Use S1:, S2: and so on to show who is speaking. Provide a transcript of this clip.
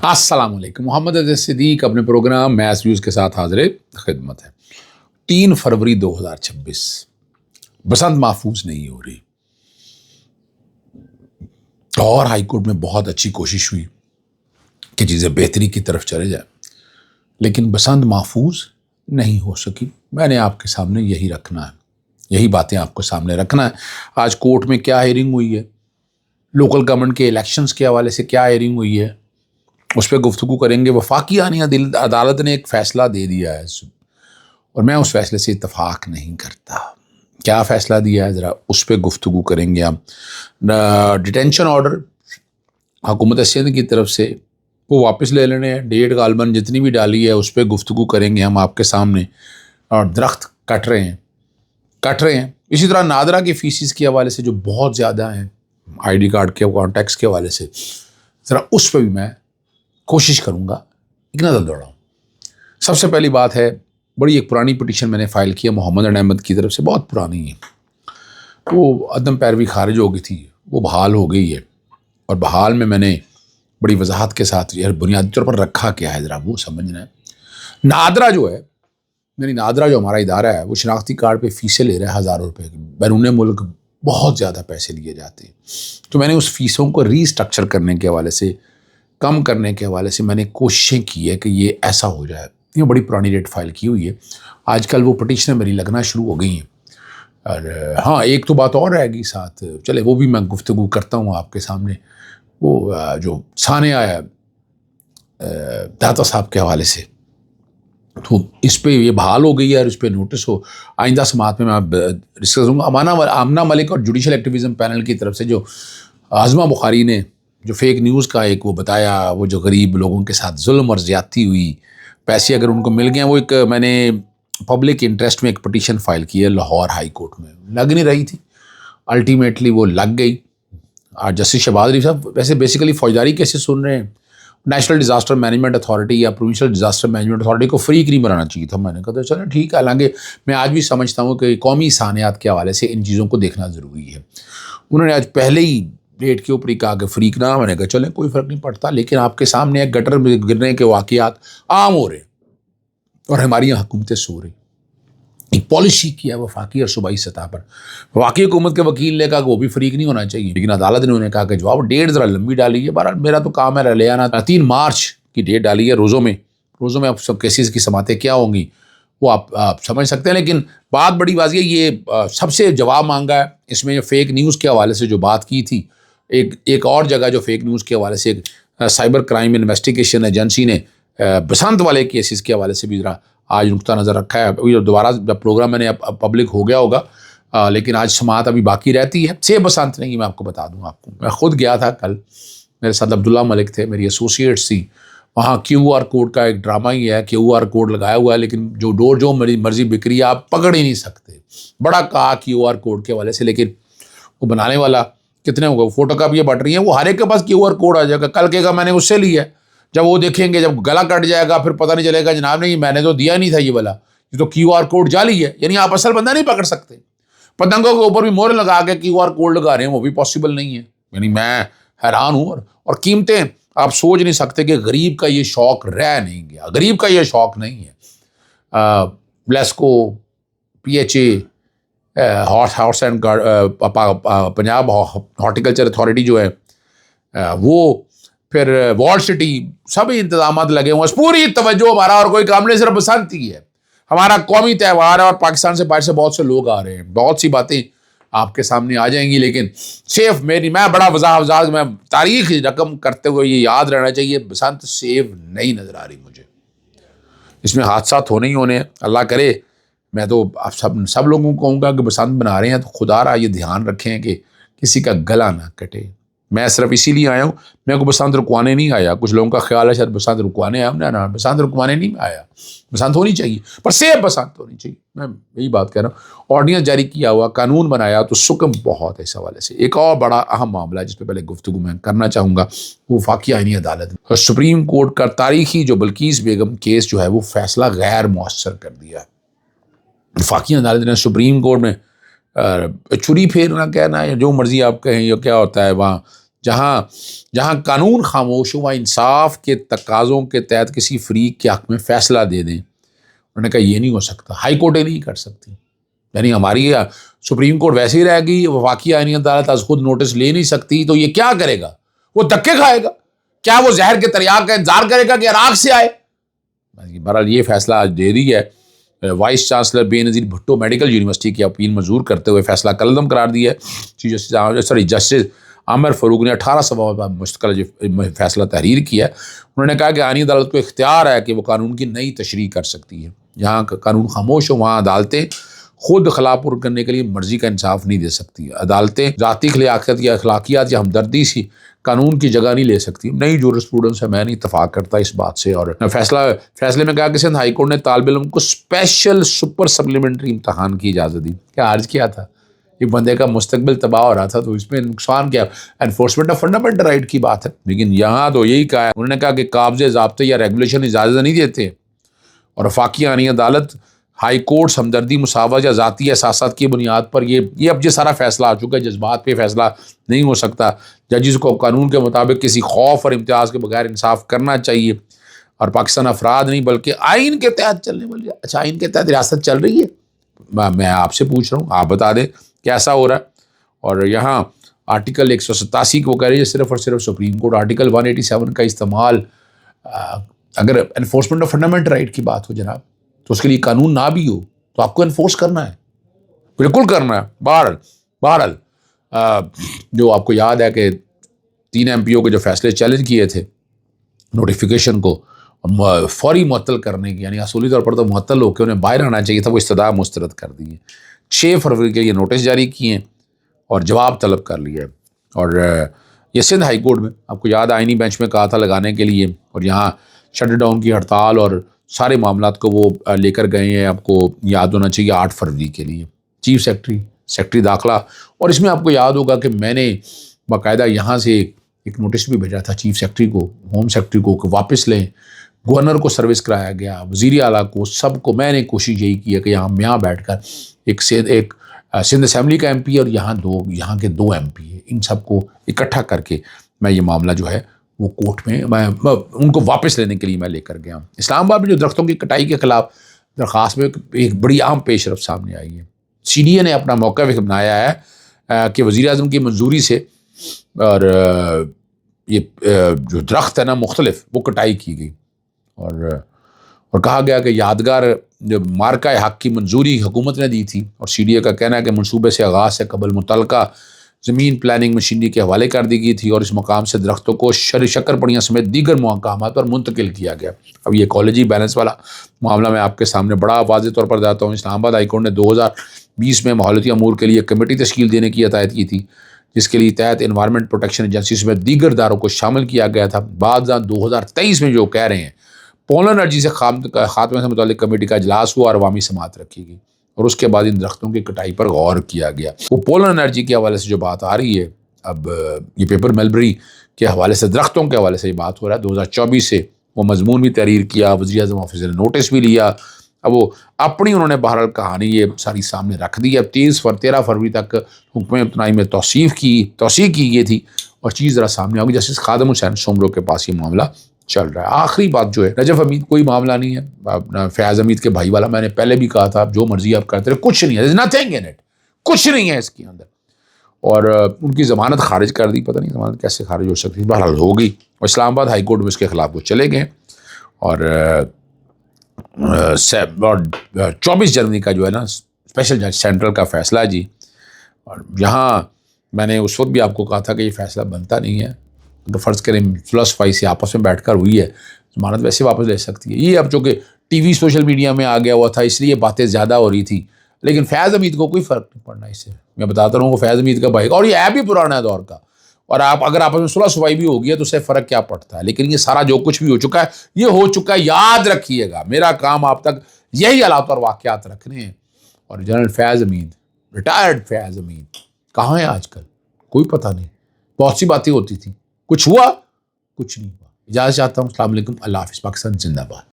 S1: अस्सलाम वालेकुम। मोहम्मद अज़ीज़ सिद्दीक अपने प्रोग्राम मैथ्स व्यूज़ के साथ हाज़िर खिदमत है। 3 फरवरी 2026 बसंत महफूज नहीं हो रही। और हाई कोर्ट में बहुत अच्छी कोशिश हुई कि चीज़ें बेहतरी की तरफ चले जाए, लेकिन बसंत महफूज नहीं हो सकी। मैंने आपके सामने यही रखना है, यही बातें आपको सामने रखना है। आज कोर्ट में क्या हियरिंग हुई है, लोकल गवर्नमेंट के इलेक्शंस के हवाले से क्या हियरिंग हुई है, उस पर गुफ्तगू करेंगे। वफाकी आनी अदालत ने एक फ़ैसला दे दिया है और मैं उस फैसले से इत्तफाक नहीं करता। क्या फ़ैसला दिया है, ज़रा उस पर गुफ्तगू करेंगे हम। डिटेंशन ऑर्डर हुकूमत सिंध की तरफ से वो वापस ले लेने हैं। डेट गालबन जितनी भी डाली है उस पर गुफ्तगू करेंगे हम आपके सामने। और दरख्त कट रहे हैं। इसी तरह नादरा की फीसिस के हवाले से जो बहुत ज़्यादा हैं, ID कार्ड के कॉन्टैक्ट्स के हवाले से, ज़रा उस पर भी मैं कोशिश करूँगा एक नज़र दौड़ाऊँ। सबसे पहली बात है, बड़ी एक पुरानी पिटीशन मैंने फ़ाइल की है मोहम्मद अहमद की तरफ से, बहुत पुरानी है। वो अदम पैरवी खारिज हो गई थी, वो बहाल हो गई है। और बहाल में मैंने बड़ी वजाहत के साथ यार बुनियादी तौर पर रखा क्या है, ज़रा वो समझना है। नादरा जो है, नादरा जो हमारा इदारा है, वो शनाख्ती कार्ड पे फ़ीसें ले रहा है हज़ारों रुपये की। बैरून मुल्क बहुत ज़्यादा पैसे लिए जाते हैं। तो मैंने उस फ़ीसों को रीस्ट्रक्चर करने के हवाले से, कम करने के हवाले से मैंने कोशिशें की है कि ये ऐसा हो जाए। ये बड़ी पुरानी रेट फाइल की हुई है। आजकल वो पटिशनें मेरी लगना शुरू हो गई हैं। और हाँ, एक तो बात और रहेगी साथ, चले वो भी मैं गुफ्तगू करता हूँ आपके सामने। वो जो साने आया दाता साहब के हवाले से, तो इस पे ये बहाल हो गई है और इस पे नोटिस हो। आइंदा समात में मैं डिस्कस करूँगा। आमना मलिक और जुडिशल एक्टिविज़म पैनल की तरफ से जो आज़मा बुखारी ने जो फेक न्यूज़ का एक वो बताया, वो जो गरीब लोगों के साथ जुल्म और ज़्यादती हुई, पैसे अगर उनको मिल गए, वो एक मैंने पब्लिक इंटरेस्ट में एक पटिशन फ़ाइल की है लाहौर हाई कोर्ट में। लग नहीं रही थी, अल्टीमेटली वो लग गई। और जस्टिस शहबाज शरीफ साहब वैसे बेसिकली फौजदारी केसेस सुन रहे हैं। नेशनल डिज़ास्टर मैनेजमेंट अथॉरिटी या प्रोविंशियल डिज़ास्टर मैनेजमेंट अथॉरिटी को फ्री नहीं बनाना चाहिए था। मैंने कहा चलो ठीक है। हालांकि मैं आज भी समझता हूँ कि कौमी सानियात के हवाले से इन चीज़ों को देखना ज़रूरी है। उन्होंने आज पहले ही डेट के ऊपर ही कहा कि फ्रीक ना। मैंने कहा चलें कोई फ़र्क नहीं पड़ता, लेकिन आपके सामने एक गटर में गिरने के वाक़यात आम हो रहे और हमारी यहाँ हुकूमतें सो रही। एक पॉलिसी किया वफाकी और सूबाई सतह पर। वफाकी हुकूमत के वकील ने कहा कि वो भी फ्रीक नहीं होना चाहिए, लेकिन अदालत ने उन्हें कहा कि जवाब डेट ज़रा लंबी डाली है। बहरहाल मेरा तो काम है ले आना। 3 मार्च की डेट डाली है। रोज़ों में अब सब केसेस की समातें क्या होंगी वो आप समझ सकते हैं। लेकिन बात बड़ी वाज़ी है, ये सबसे जवाब मांगा है इसमें। फेक न्यूज़ के हवाले से जो बात की थी, एक और जगह जो फेक न्यूज़ के हवाले से साइबर क्राइम इन्वेस्टिगेशन एजेंसी ने बसंत वाले केसेस के हवाले से भी ज़रा आज नुक्ता नज़र रखा है। दोबारा जब प्रोग्राम मैंने अब पब्लिक हो गया होगा, लेकिन आज समात अभी बाकी रहती है। से बसंत नहीं, मैं आपको बता दूँ। मैं ख़ुद गया था कल, मेरे साथ अब्दुल्ला मलिक थे, मेरी एसोसिएट्स थी। वहाँ QR कोड का एक ड्रामा ही है। QR कोड लगाया हुआ है, लेकिन जो डोर जो मेरी मर्जी बिक्री आप पकड़ ही नहीं सकते। बड़ा कहा QR कोड के हवाले से, लेकिन वो बनाने वाला कितने होगा, फोटो कापियाँ बट रही हैं, वो हर एक के पास QR कोड आ जाएगा। कल कहेगा मैंने उससे लिया है। जब वो देखेंगे, जब गला कट जाएगा, फिर पता नहीं चलेगा जनाब नहीं मैंने तो दिया नहीं था ये वाला, ये तो QR कोड जाली है। यानी आप असल बंदा नहीं पकड़ सकते। पतंगों के ऊपर भी मोहर लगा के QR कोड लगा रहे हैं, वो भी पॉसिबल नहीं है। यानी मैं हैरान हूँ। और कीमतें आप सोच नहीं सकते कि गरीब का ये शौक रह नहीं गया। गरीब का ये शौक नहीं है। ब्लेस्को, PHA, horse and Punjab horticulture authority जो है, वो फिर वॉल सिटी, सभी इंतजाम लगे हुए हैं। पूरी तवज्जो हमारा और कोई काम नहीं, सिर्फ बसंत ही है। हमारा कौमी त्यौहार है और पाकिस्तान से बाहर से बहुत से लोग आ रहे हैं। बहुत सी बातें आपके सामने आ जाएंगी, लेकिन सिर्फ मैं बड़ा वजाह मैं तारीख रकम करते हुए ये याद रहना चाहिए, बसंत सेव नहीं नज़र आ रही मुझे। इसमें हादसा होने ही होने हैं, अल्लाह करे। मैं तो आप सब लोगों को कहूँगा कि बसंत बना रहे हैं तो खुदारा ये ध्यान रखें कि किसी का गला ना कटे। मैं सिर्फ इसीलिए आया हूँ, मैं को बसंत रुकवाने नहीं आया। कुछ लोगों का ख्याल है शायद बसंत रुकवाने आया। ना, बसंत रुकवाने नहीं आया। बसंत होनी चाहिए, पर सेब बसंत होनी चाहिए। मैं यही बात कह रहा हूँ। ऑर्डिनेंस जारी किया हुआ, कानून बनाया, तो सुकम बहुत है इस हवाले से। एक और बड़ा अहम मामला जिस पर पहले गुफ्तगू मैं करना चाहूँगा, वो वफाकी आईनी अदालत और सुप्रीम कोर्ट का तारीखी जो बल्कीस बेगम केस जो है वो फैसला गैर मुअस्सर कर दिया। वफाकी अदालत ने सुप्रीम कोर्ट में छुरी फेरना कहना है, जो मर्जी आप कहें, ये क्या होता है वहाँ جہاں قانون خاموش ہو، وہاں انصاف کے تقاضوں کے تحت کسی فریق کے حق میں فیصلہ دے دیں. انہوں نے کہا یہ نہیں ہو سکتا، ہائی کورٹیں نہیں کر سکتی. یعنی ہماری سپریم کورٹ ویسے ہی رہے گی، وفاقی آئینی عدالت از خود نوٹس لے نہیں سکتی، تو یہ کیا کرے گا؟ وہ دھکے کھائے گا. کیا وہ زہر کے تریاق کا انتظار کرے گا کہ عراق سے آئے؟ بہرحال یہ فیصلہ آج دے دی ہے. وائس چانسلر بے نظیر بھٹو میڈیکل یونیورسٹی کی اپیل منظور کرتے ہوئے فیصلہ کلعدم قرار دیا ہے. چیف جسٹس عامر فاروق نے 18 صفحوں پر مشتمل فیصلہ تحریر کیا ہے. انہوں نے کہا کہ آئینی عدالت کو اختیار ہے کہ وہ قانون کی نئی تشریح کر سکتی ہے. جہاں قانون خاموش ہو وہاں عدالتیں خود خلا پر کرنے کے لیے مرضی کا انصاف نہیں دے سکتی. عدالتیں ذاتی خلاقیت یا اخلاقیات یا ہمدردی سی قانون کی جگہ نہیں لے سکتی. نئی جورسپروڈنس ہے، میں نہیں اتفاق کرتا اس بات سے. اور فیصلے میں کہا کہ سندھ ہائی کورٹ نے طالب علم کو اسپیشل سپر سپلیمنٹری امتحان کی اجازت دی. کیا عرض کیا تھا؟ ایک بندے کا مستقبل تباہ ہو رہا تھا تو اس میں نقصان کیا؟ انفورسمنٹ آف فنڈامنٹل رائٹ کی بات ہے. لیکن یہاں تو یہی کہا ہے، انہوں نے کہا کہ قابض ضابطے یا ریگولیشن اجازت نہیں دیتے. اور وفاقی آئینی عدالت، ہائی کورٹس ہمدردی، مساوات یا ذاتی احساسات کی بنیاد پر یہ اب سارا فیصلہ آ چکا ہے. جذبات پہ فیصلہ نہیں ہو سکتا. ججز کو قانون کے مطابق کسی خوف اور امتیاز کے بغیر انصاف کرنا چاہیے. اور پاکستان افراد نہیں بلکہ آئین کے تحت چلنے والی. اچھا، آئین کے تحت ریاست چل رہی ہے؟ میں آپ سے پوچھ رہا ہوں، آپ بتا دیں کیسا ہو رہا ہے. اور یہاں آرٹیکل 187 کو کہہ رہی ہے صرف اور صرف سپریم کورٹ. آرٹیکل 187 کا استعمال اگر انفورسمنٹ آف فنڈامنٹل رائٹ کی بات ہو جناب، تو اس کے لیے قانون نہ بھی ہو تو آپ کو انفورس کرنا ہے، بالکل کرنا ہے. بہرحال جو آپ کو یاد ہے کہ 3 MP کے جو فیصلے چیلنج کیے تھے نوٹیفیکیشن کو فوری معطل کرنے کی، یعنی اصولی طور پر تو معطل ہو کے انہیں باہر آنا چاہیے تھا، وہ استدعا مسترد کر دی ہے. 6 فروری کے لیے نوٹس جاری کیے ہیں اور جواب طلب کر لیا ہے. اور یہ سندھ ہائی کورٹ میں آپ کو یاد آئینی بینچ میں کہا تھا لگانے کے لیے، اور یہاں شٹ ڈاؤن کی ہڑتال اور سارے معاملات کو وہ لے کر گئے ہیں. آپ کو یاد ہونا چاہیے 8 فروری کے لیے چیف سیکرٹری داخلہ. اور اس میں آپ کو یاد ہوگا کہ میں نے باقاعدہ یہاں سے ایک نوٹس بھی بھیجا تھا چیف سیکرٹری کو، ہوم سیکرٹری کو، کہ واپس لیں. گورنر کو سروس کرایا گیا، وزیر اعلیٰ کو، سب کو. میں نے کوشش یہی کی ہے کہ یہاں بیٹھ کر ایک سندھ اسمبلی کا MP اور یہاں کے 2 MP ہیں، ان سب کو اکٹھا کر کے میں یہ معاملہ جو ہے وہ کورٹ میں ان کو واپس لینے کے لیے میں لے کر گیا. اسلام آباد میں جو درختوں کی کٹائی کے خلاف درخواست میں ایک بڑی اہم پیش رفت سامنے آئی ہے. CDA نے اپنا موقف بنایا ہے کہ وزیر اعظم کی منظوری سے اور یہ جو درخت ہے نا مختلف، وہ کٹائی کی گئی. اور کہا گیا کہ یادگار جو مارکہ حق کی منظوری حکومت نے دی تھی، اور CDA کا کہنا ہے کہ منصوبے سے آغاز سے قبل متعلقہ زمین پلاننگ مشینری کے حوالے کر دی گئی تھی اور اس مقام سے درختوں کو شکر پڑیاں سمیت دیگر مقامات پر منتقل کیا گیا. اب یہ ایکولوجی بیلنس والا معاملہ میں آپ کے سامنے بڑا واضح طور پر جاتا ہوں. اسلام آباد ہائی کورٹ نے 2020 میں ماحولیاتی امور کے لیے کمیٹی تشکیل دینے کی ہدایت کی تھی، جس کے لیے تحت انوائرمنٹ پروٹیکشن ایجنسی سمیت دیگر اداروں کو شامل کیا گیا تھا. بعد 2023 میں جو کہہ رہے ہیں پولر انرجی سے خاتمے سے متعلق کمیٹی کا اجلاس ہوا اور عوامی سماعت رکھی گئی، اور اس کے بعد ان درختوں کی کٹائی پر غور کیا گیا. وہ پولر انرجی کے حوالے سے جو بات آ رہی ہے، اب یہ پیپر ملبری کے حوالے سے، درختوں کے حوالے سے یہ بات ہو رہا ہے. 2024 سے وہ مضمون بھی تحریر کیا، وزیر اعظم آفس نے نوٹس بھی لیا. اب وہ اپنی انہوں نے بہرحال کہانی یہ ساری سامنے رکھ دی. اب 13 فروری تک حکم امتناعی میں توثیق کی گئی تھی اور چیز ذرا سامنے آ گئی. جسٹس خادم حسین سومرو کے پاس یہ معاملہ چل رہا ہے. آخری بات جو ہے، نجف حمید کوئی معاملہ نہیں ہے، فیاض حمید کے بھائی والا. میں نے پہلے بھی کہا تھا جو مرضی آپ کرتے رہے، کچھ نہیں ہے، nothing in it، کچھ نہیں ہے اس کے اندر. اور ان کی ضمانت خارج کر دی، پتہ نہیں ضمانت کیسے خارج ہو سکتی، بہرحال ہو گئی. اور اسلام آباد ہائی کورٹ میں اس کے خلاف وہ چلے گئے. اور 24 جنوری کا جو ہے نا اسپیشل جج سینٹرل کا فیصلہ ہے جی. اور یہاں میں نے اس وقت بھی آپ کو کہا تھا کہ یہ فیصلہ بنتا نہیں ہے، تو فرض کریں صفائی سے آپس میں بیٹھ کر ہوئی ہے، ضمانت ویسے واپس لے سکتی ہے. یہ اب چونکہ TV سوشل میڈیا میں آ گیا ہوا تھا، اس لیے باتیں زیادہ ہو رہی تھی. لیکن فیاض حمید کو کوئی فرق نہیں پڑنا اس سے. میں بتاتا رہا ہوں کہ فیاض حمید کا بھائی، اور یہ ایپ بھی پرانا ہے دور کا، اور اگر آپس میں صلح صفائی بھی ہو گیا تو اس سے فرق کیا پڑتا ہے. لیکن یہ سارا جو کچھ بھی ہو چکا ہے، یہ ہو چکا ہے. یاد رکھیے گا، میرا کام آپ تک یہی حالات اور واقعات رکھنے ہیں. اور جنرل فیاض حمید، ریٹائرڈ فیاض حمید کہاں ہے آج کل؟ کوئی پتہ نہیں. بہت سی باتیں ہوتی تھیں، کچھ ہوا، کچھ نہیں ہوا. اجازت چاہتا ہوں. السلام علیکم، اللہ حافظ. پاکستان زندہ باد.